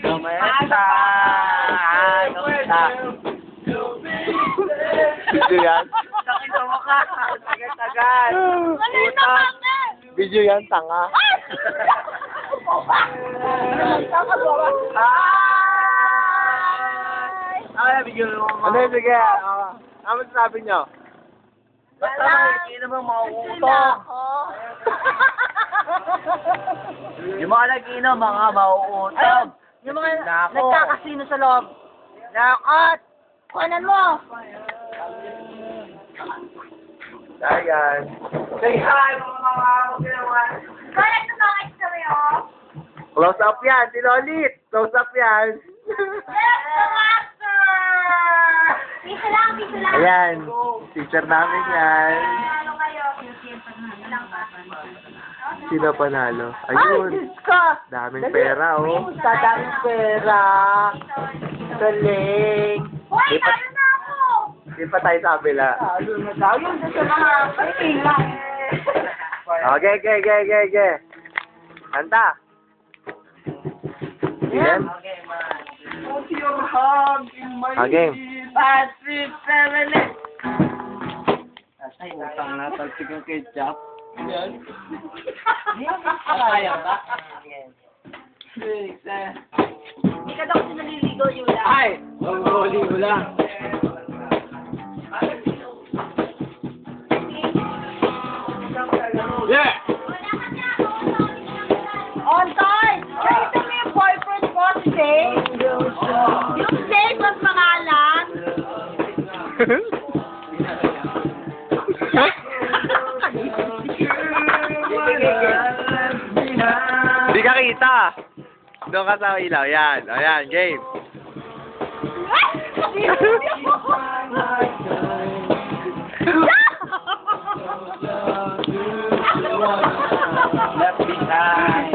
Kamusta? Kamusta? Video yan? Sakit sa mukha. Agad-agad. Video yan, tanga. Ay, bigyan mo Ano yun, sige. Ano sabi nyo? Basta hindi naman mauutok. Yung mga nag-inom, mga mauutok. Yung mga Nako. nagkakasino sa loob. Lakot! Kuhanan mo! Ayan. Say hi, mga naman. Kuhanan mo mga story, oh! Close up yan, tinolit. Close up yan. Yes, the master! Piso lang, piso lang. Ayan. Teacher namin yan. Ano kayo? Sino panalo? Ay, Ayun. Diyos ko! Daming pera, oh. Daming pera. Galing. Hoy, Di pa- ano na ako? Di pa tayo sa kabila. Talo na daw yun sa mga pahinga. Okay, okay. Kanta. Game? Okay. 5, 6, 7, 8. Ay, utang na. Talsik ng ketchup. Yan. Kaya ba? Hindi ka daw kasi naliligo, Yula. Ay! Maguli ko lang. Yeah! On time! Nakita mo yung boyfriend ko, si Dave? Yung Dave ang pangalan. Di ka kita. Doon ka sa ilaw. Yan. Ayan, game. Left behind.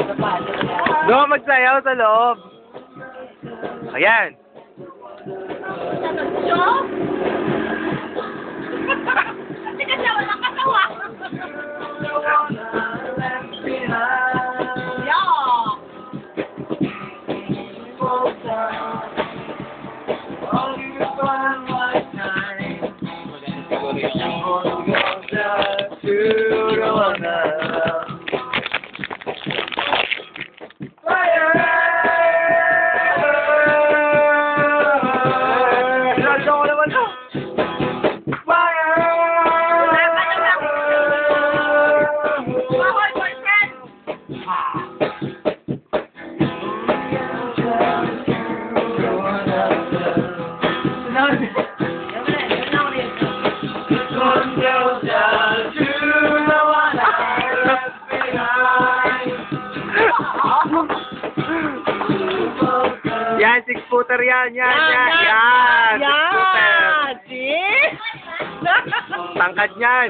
Doon magsayaw sa loob. Ayan. Kasi kasi walang katawa. Yan, 6-footer yan. Yan. 6-footer. See? Tangkad yan.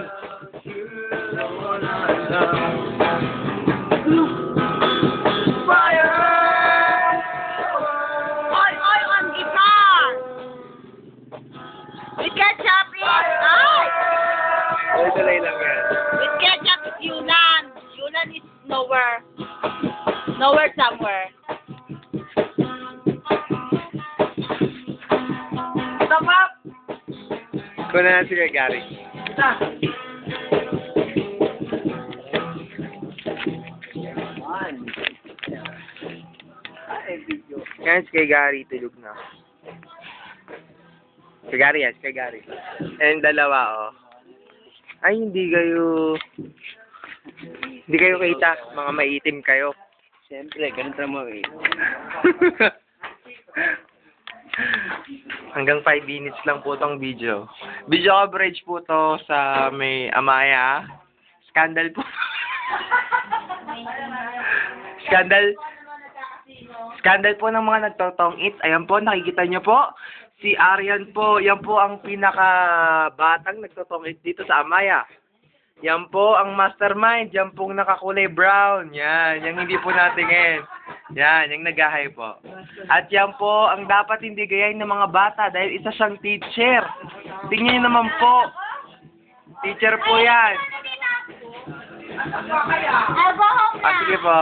Oy, on guitar! With ketchup is... Ay! Ay, tuloy lang yan. With ketchup is Yulan. Yulan is nowhere. Nowhere somewhere. Stop up! Kuna na si Gary. Yan, si kay Gary, tulog na. Si Gary yan, si kay Gary. And dalawa, oh. Ay, hindi kayo kita. Mga maitim kayo. Siyempre, ganito mo eh. Hanggang 5 minutes lang po tong video. Video coverage po to sa may Amaya. Scandal po. Scandal po ng mga nagtotong it. Ayan po, nakikita nyo po. Si Arian po, yan po ang pinaka-batang nagtotong it dito sa Amaya. Yan po ang mastermind. Yan pong nakakulay brown. Yan, yung hindi po natingin. Yan, yung nag-ahay po. At yan po ang dapat hindi gayahin ng mga bata dahil isa siyang teacher. Tingnan niyo naman po. Teacher po yan. I'll go home Ah, na. sige po.